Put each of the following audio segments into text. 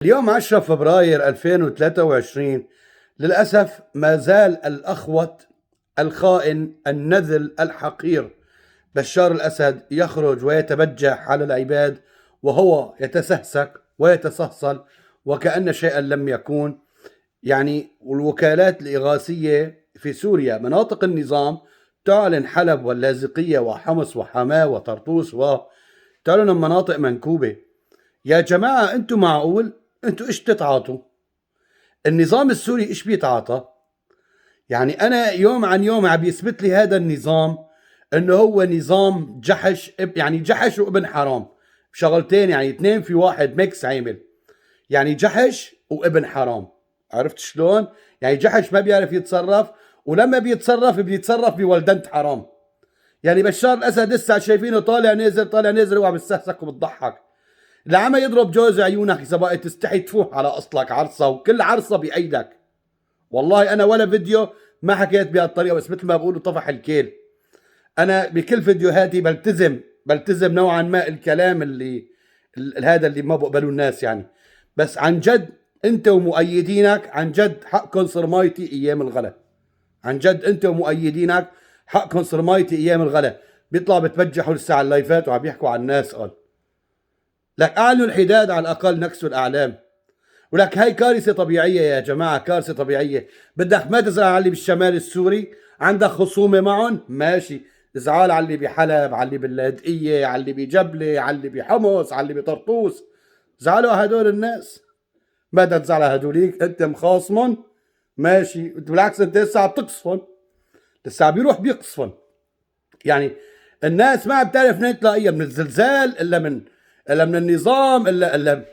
اليوم 10 فبراير 2023. للأسف ما زال الأخوة الخائن النذل الحقير بشار الأسد يخرج ويتبجح على العباد، وهو يتسهسك ويتصهصل وكأن شيئا لم يكون. والوكالات الإغاثية في سوريا مناطق النظام تعلن حلب واللاذقية وحمص وحماة وطرطوس وتعلن مناطق منكوبة. يا جماعة انتوا معقول؟ انتوا ايش بتتعاطوا؟ النظام السوري ايش بيتعاطى؟ انا يوم عن يوم عم يثبت لي هذا النظام انه هو نظام جحش، جحش وابن حرام شغلتين، اثنين في واحد، ميكس عامل. جحش وابن حرام، عرفت شلون؟ جحش ما بيعرف يتصرف، ولما بيتصرف بولدنت حرام. بشار الاسد لسه شايفينه طالع نازل طالع نازل، هو عم يستهزك وبتضحك. لعما يضرب جوز عيونك اذا بقى تستحي تفوح على اصلك عرصه، وكل عرصه بايدك. والله انا ولا فيديو ما حكيت بهالطريقه، بس مثل ما بقولوا طفح الكيل. انا بكل فيديوهاتي بلتزم نوعا ما الكلام هذا اللي ما بقبلوا الناس. بس عن جد انت ومؤيدينك عن جد حقكم صرمايتي ايام الغلا. عن جد انت ومؤيدينك حقكم صرمايتي ايام الغلا. بيطلعوا بتبجحوا لسه على اللايفات وعم يحكوا عن الناس. لك اعلنوا الحداد، على الاقل نكسوا الاعلام. ولك هاي كارثه طبيعيه يا جماعه، كارثه طبيعيه. بدك ما تزعل على اللي بالشمال السوري، عندك خصومه معهم ماشي، ازعال على اللي بحلب، على اللي باللاذقيه، على اللي بجبله، على اللي بحمص، على اللي بطرطوس. زعلوا هدول الناس، ما بدك تزعل هدوليك، انت مخاصمهم ماشي، بالعكس انت لسه عم تقصفهم، لسه عم بيروح بيقصفهم. الناس ما عم تعرف منين تلاقيها، من الزلزال الا من النظام الا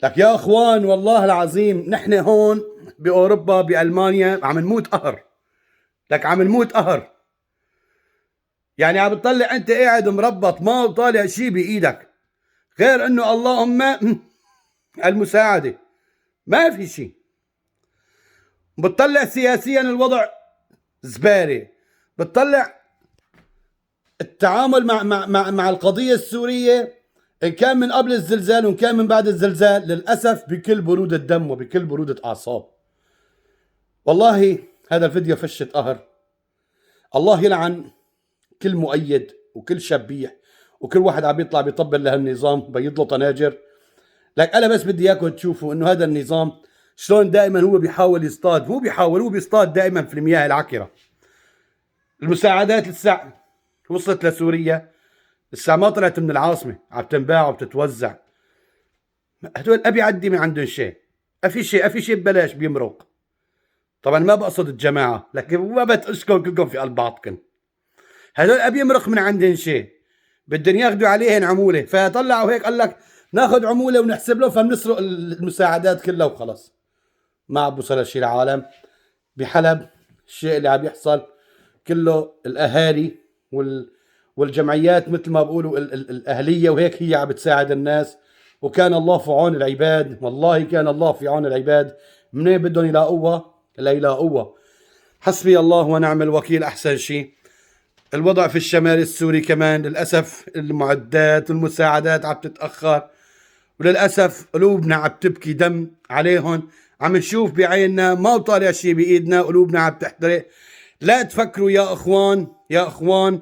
لك يا اخوان. والله العظيم نحن هون باوروبا بالمانيا عم نموت قهر. لك عم نموت قهر. عم تطلع انت قاعد مربط ما طالع شيء بايدك غير انه اللهم المساعده، ما في شيء. بتطلع سياسيا الوضع زباله، بتطلع التعامل مع القضيه السوريه إن كان من قبل الزلزال وإن كان من بعد الزلزال للأسف بكل برودة دم وبكل برودة أعصاب. والله هذا الفيديو فشة قهر. الله يلعن كل مؤيد وكل شبيح وكل واحد عم يطلع بيطبل لهالنظام بيض له طناجر. لك أنا بس بدي إياكم تشوفوا إنه هذا النظام شلون دائما هو بيحاول يصطاد، هو بيصطاد دائما في المياه العكرة. المساعدات لسه وصلت لسوريا، لسه ما طلعت من العاصمة، عم تنباع وبتتوزع. هدول ابي عدي من عندهم شيء، افي شيء ببلاش بيمرق. طبعا ما بقصد الجماعه، لكن ما بتقشكم كلكم في قلب بعضكم. هدول ابي يمرق من عندهم شيء، بدهم ياخذوا عليهن عموله، فطلعوا هيك قال لك ناخذ عموله ونحسب له فبنسرق المساعدات كلها وخلص. ما عم بوصل شيء العالم. بحلب الشيء اللي عم يحصل كله الاهالي والجمعيات مثل ما بقولوا الاهليه وهيك هي عم بتساعد الناس، وكان الله في عون العباد. والله كان الله في عون العباد. منين بدهم يلاقوها؟ لا يلاقوها. حسبي الله ونعم الوكيل. احسن شيء الوضع في الشمال السوري كمان للاسف المعدات والمساعدات عم تتاخر، وللاسف قلوبنا عم تبكي دم عليهم. عم نشوف بعيننا، ما طالع شيء بايدنا، قلوبنا عم تحترق. لا تفكروا يا اخوان،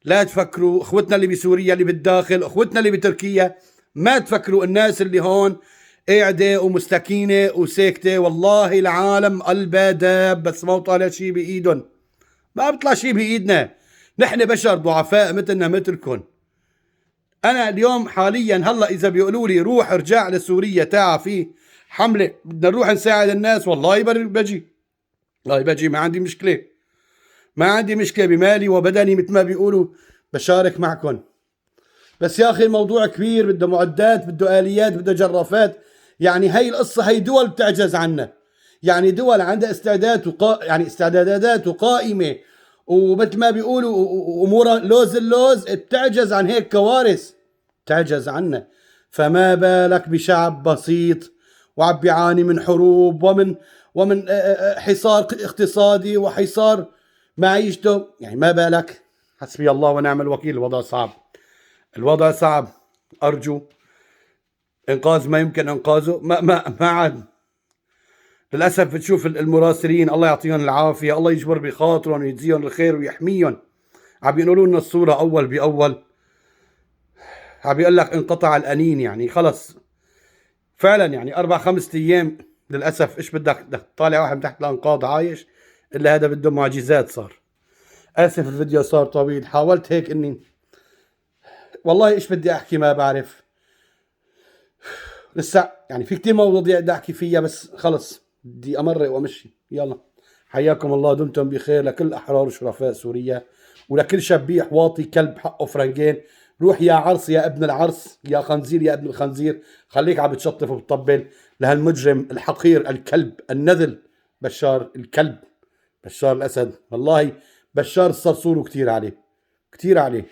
لا تفكروا اخوتنا اللي بسوريا اللي بالداخل، اخوتنا اللي بتركيا، ما تفكروا الناس اللي هون قاعدة ومستكينة وساكتة. والله العالم قلبها داب، بس ما طالع شيء بإيدهم، ما بيطلع شيء بإيدنا. نحن بشر ضعفاء مثلنا مثلكم. أنا اليوم حاليا هلا إذا بيقولوا لي روح ارجع لسوريا تعا في حملة بدنا نروح نساعد الناس، والله بجي، والله بجي، ما عندي مشكلة، ما عندي مشكلة بمالي وبدني مثل ما بيقولوا بشارك معكم. بس يا أخي الموضوع كبير، بده معدات، بده آليات، بده جرافات. هاي القصة هاي دول بتعجز عنا. دول عندها استعدادات وقائمة، ومثل ما بيقولوا أمورها اللوز بتعجز عن هيك كوارث، تعجز عنا. فما بالك بشعب بسيط وعم بيعاني من حروب ومن حصار اقتصادي وحصار معيشته. ما بالك. حسبي الله ونعم الوكيل. الوضع صعب، الوضع صعب. أرجو انقاذ ما يمكن انقاذه، ما عاد. للاسف بتشوف المراسلين الله يعطيهم العافيه، الله يجبر بخاطرهم ويجزيهم الخير ويحميهم، عم ينقلوا لنا الصوره اول باول، عم يقول لك انقطع الانين، يعني خلص فعلا يعني 4-5 ايام. للاسف ايش بدك تطالع واحد من تحت الانقاض عايش؟ الا هذا بده معجزات صار. اسف الفيديو صار طويل، حاولت هيك اني والله ايش بدي احكي ما بعرف لسه، يعني في كتير مواضيع بدي احكي فيها بس خلص بدي امرق وامشي. يلا حياكم الله، دمتم بخير. لكل احرار وشرفاء سوريا، ولكل شبيح واطي كلب حقه فرنجين، روح يا عرس يا ابن العرس، يا خنزير يا ابن الخنزير، خليك عم بتشطف وبتطبل لهالمجرم الحقير الكلب النذل بشار الكلب، بشار الاسد. والله بشار الصرصور كتير عليه، كتير عليه.